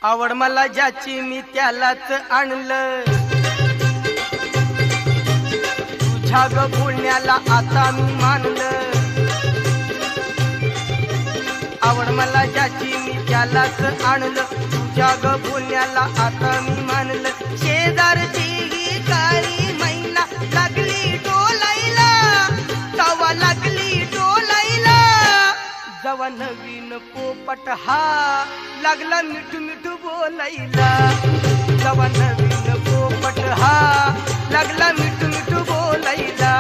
आवड मला ज्याची मी त्यालाच आणलं, तुझ्या ग बोलण्याला आता मी मानलं। आवड मला ज्याची मी त्यालाच आणलं, तुझ्या ग बोलण्याला आता मी मानलं। शेजारची ही काळी मैना लागली डोलायला, तवा लागली डोलायला। जवा नवीन पोपट हा लागला मिठू मिठू बोलायला, जवा नवीन पोपट हा लागला मिठू मिठू बोलायला।